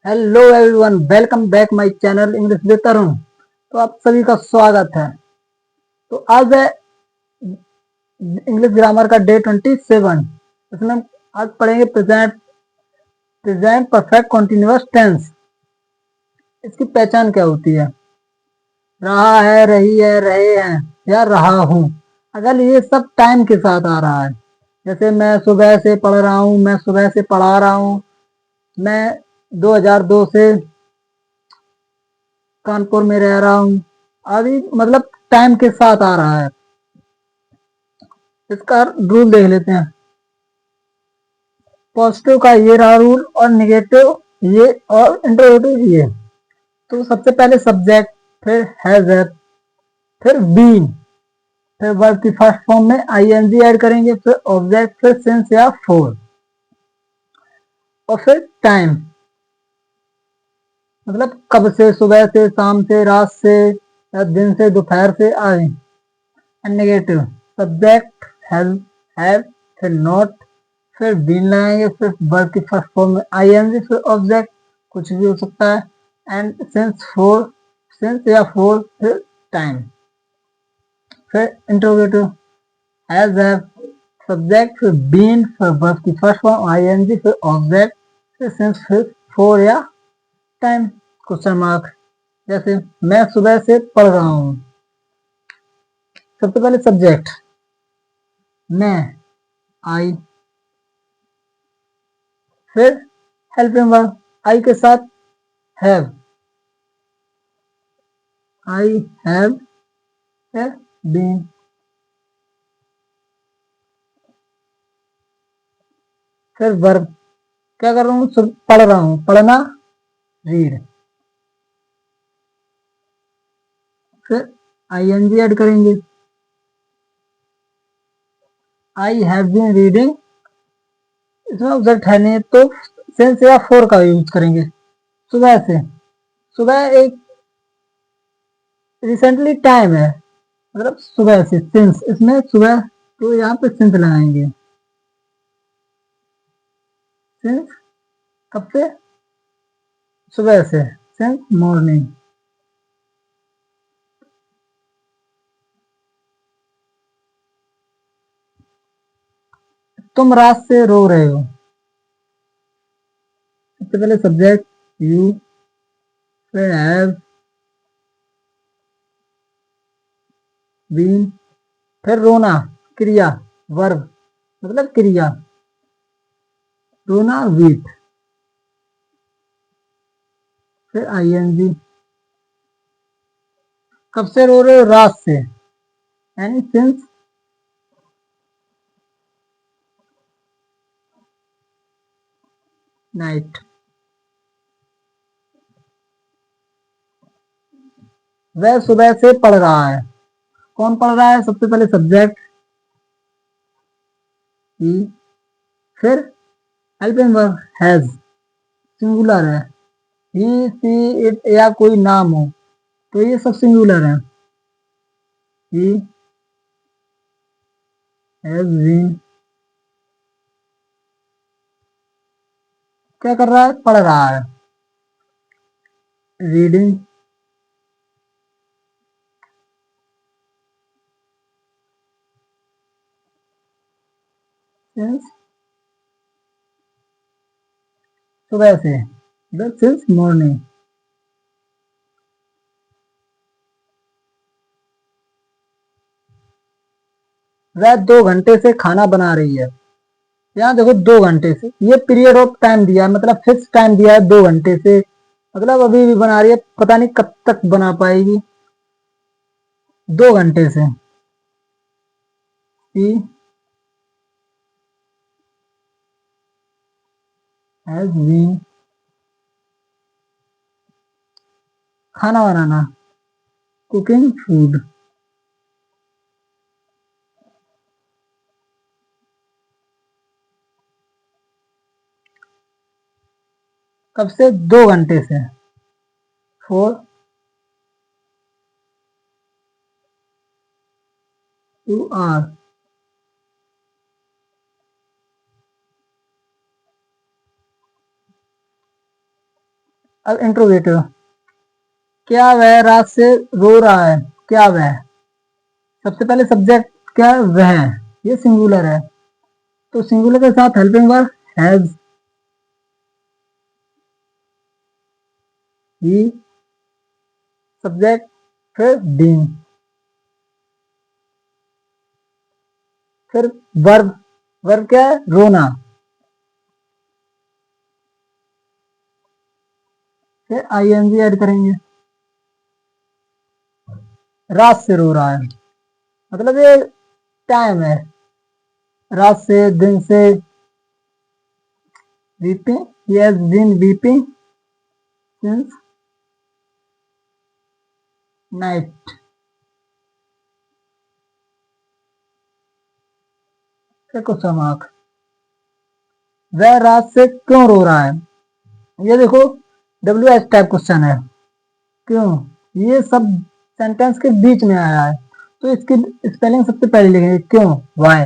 Hello everyone, welcome back my channel English with Tarun. तो आप सभी का स्वागत है। तो आज है इंग्लिश ग्रामर का डे 27। इसमें हम आज पढ़ेंगे प्रेजेंट परफेक्ट कॉन्टिन्यूअस टेंस। इसकी पहचान क्या होती है? रहा है, रही है, रहे हैं या रहा हूँ। अगर ये सब टाइम के साथ आ रहा है, जैसे मैं सुबह से पढ़ रहा हूँ, मैं सुबह से पढ़ा रहा हूँ, मैं 2002 से कानपुर में रह रहा हूँ आदि, मतलब टाइम के साथ आ रहा है। इसका रूल देख लेते हैं। पॉजिटिव का ये रहा रूल और निगेटिव ये और इंटरोगेटिव ये। तो सबसे पहले सब्जेक्ट, फिर हैज है, फिर बीन, फिर वर्ब की फर्स्ट फॉर्म में आईएनजी ऐड करेंगे, फिर ऑब्जेक्ट, फिर सिंस या फोर, और फिर टाइम, मतलब कब से, सुबह से, शाम से, रात से या दिन से, दोपहर से आदि। नेगेटिव सब्जेक्ट हैव, फिर नॉट, फिर बीन लगाएंगे, फिर वर्ब की फर्स्ट फॉर्म में आईएनजी, फिर ऑब्जेक्ट, कुछ भी हो सकता है, एंड सिंस या फोर, फिर टाइम। फिर इंट्रोगेटिव हैज हैव, सब्जेक्ट, फिर बीन, फिर वर्ब की फर्स्ट फॉर्म आईएनजी, फिर ऑब्जेक्ट, फिर सिंस, फिर फोर या टाइम। क्वेश्चन मार्क, जैसे मैं सुबह से पढ़ रहा हूँ। सबसे पहले सब्जेक्ट मैं, आई, फिर हेल्पिंग वर्ब आई के साथ हैव, आई हैव बीन। फिर वर्ब, क्या कर रहा हूँ? पढ़ रहा हूँ, पढ़ना, रीड। फिर आईएनजी ऐड करेंगे, आई हैव बीन रीडिंग। इसमें ऑब्जेक्ट है नहीं तो सिंस या फोर का यूज करेंगे। सुबह से, सुबह एक रिसेंटली टाइम है, मतलब सुबह से, सिंस इसमें सुबह, तो यहाँ पे सिंस लगाएंगे। सिंस कब से? सुबह से, सिंस मॉर्निंग। तुम रात से रो रहे हो। सबसे पहले सब्जेक्ट यू, फिर हैव बीन, फिर रोना, क्रिया, वर्ब, मतलब क्रिया, रोना, वीट, फिर आईएनजी। कब से रो रहे हो? रात से, यानी सिंस नाइट। वह सुबह से पढ़ रहा है। कौन पढ़ रहा है? सबसे पहले सब्जेक्ट ही, फिर हेल्पिंग वर्ब हैज, सिंगुलर है, ही, सी, इट या कोई नाम हो तो ये सब सिंगुलर है। ही हैज बीन, क्या कर रहा है? पढ़ रहा है, रीडिंग। सिंस सुबह से, सिंस मॉर्निंग। वह 2 घंटे से खाना बना रही है। यहाँ देखो, 2 घंटे से, ये पीरियड ऑफ टाइम दिया है, मतलब फिक्स टाइम दिया है 2 घंटे से, मतलब अभी भी बना रही है, पता नहीं कब तक बना पाएगी। 2 घंटे से, सी हैज बीन, खाना बनाना, कुकिंग फूड। कब से? 2 घंटे से, फोर 2 आवर। अब इंट्रोगेटिव, क्या वह रात से रो रहा है, क्या वह। सबसे पहले सब्जेक्ट क्या है, वह, ये सिंगुलर है, तो सिंगुलर के साथ helping verb has, he, subject, फिर बीन, फिर वर्ब, वर्ब क्या है, रोना, फिर आईएनजी ऐड करेंगे। रात से रो रहा है मतलब ये टाइम है, रात से, दिन से, weeping, he has been weeping since night। फिर क्वेश्चन मार्क, वह रात से क्यों रो रहा है, ये देखो डब्ल्यू एच टाइप क्वेश्चन है, क्यों, ये सब सेंटेंस के बीच में आया है, तो इसकी स्पेलिंग सबसे पहले लिखेंगे, क्यों, वाई।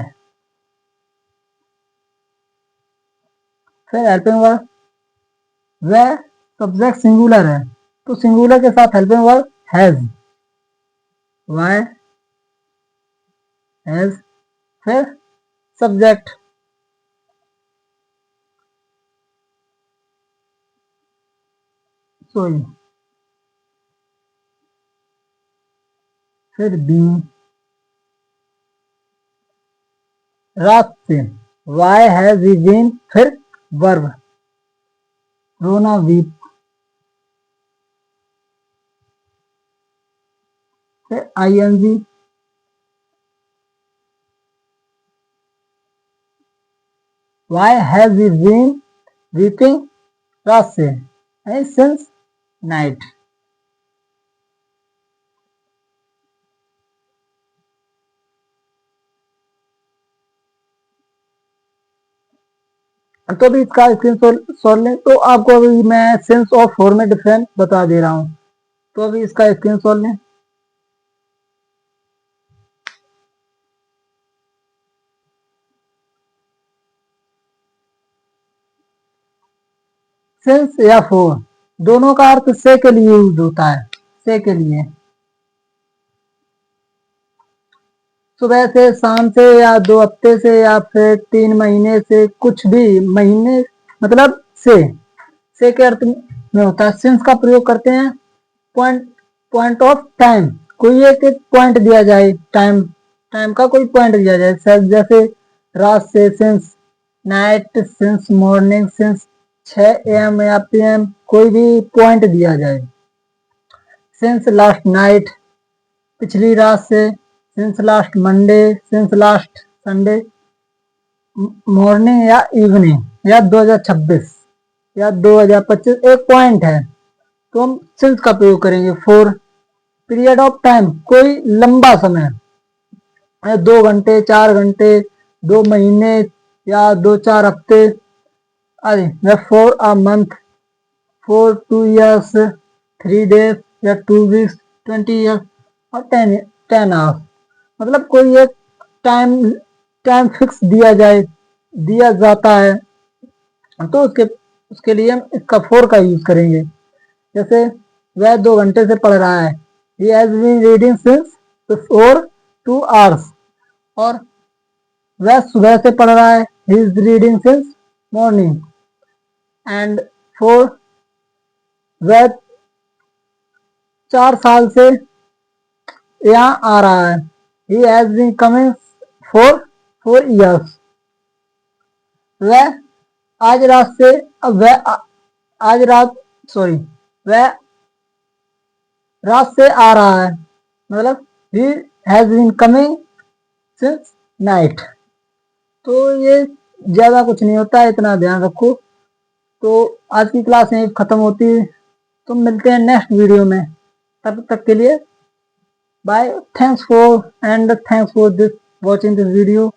फिर हेल्पिंग वर्ब, वह सब्जेक्ट सिंगुलर है, तो सिंगुलर के साथ helping verb has, why has, फिर सब्जेक्ट, सोई, फिर बीन, रात से, वाई हैज ही बीन, फिर वर्ब, रोना, वीप, फिर ING, why has he been weeping, रात से, सिंस नाइट। तो अभी इसका स्क्रीन शॉट लें, तो आपको अभी मैं सेंस और फॉर्म में डिफरेंस बता दे रहा हूँ, तो अभी इसका स्क्रीन शॉट लें। सेंस या फोर दोनों का अर्थ से के लिए यूज होता है, से के लिए, सुबह से, शाम से, या 2 हफ्ते से, या फिर 3 महीने से, कुछ भी, महीने मतलब से के अर्थ में होता है। सिंस का प्रयोग करते हैं पॉइंट, पॉइंट ऑफ टाइम, कोई एक पॉइंट दिया जाए, टाइम, टाइम का कोई पॉइंट दिया जाए, जैसे रात से, since night, since morning, since 6 AM या PM, कोई भी पॉइंट दिया जाए। सिंस लास्ट नाइट, पिछली रात से, since last Monday, since last Sunday, morning या इवनिंग, या 2026 या 2025, एक पॉइंट है, तो हम सिंस का प्रयोग करेंगे। फोर, पीरियड ऑफ टाइम, कोई लंबा समय, 2 घंटे, 4 घंटे, 2 महीने, या 2-4 हफ्ते आदि। For a month, for 2 years, 3 days, या 2 weeks, 20 years, और 10 hours, मतलब कोई एक टाइम, टाइम फिक्स दिया जाए, दिया जाता है, तो उसके लिए हम इसका फोर का यूज करेंगे। जैसे वह 2 घंटे से पढ़ रहा है, he has been reading since before 2 hours, और वह सुबह से पढ़ रहा है, he is reading since morning। And four, वह 4 साल से यहाँ आ रहा है, he has been coming for 4 years। वह आज रात से, आज रात, सॉरी, वह रात से आ रहा है, मतलब he has been coming since night। तो ये ज्यादा कुछ नहीं होता है, इतना ध्यान रखो। तो आज की क्लास यहीं खत्म होती है, तो मिलते हैं नेक्स्ट वीडियो में, तब तक के लिए bye, thanks for this watching this video.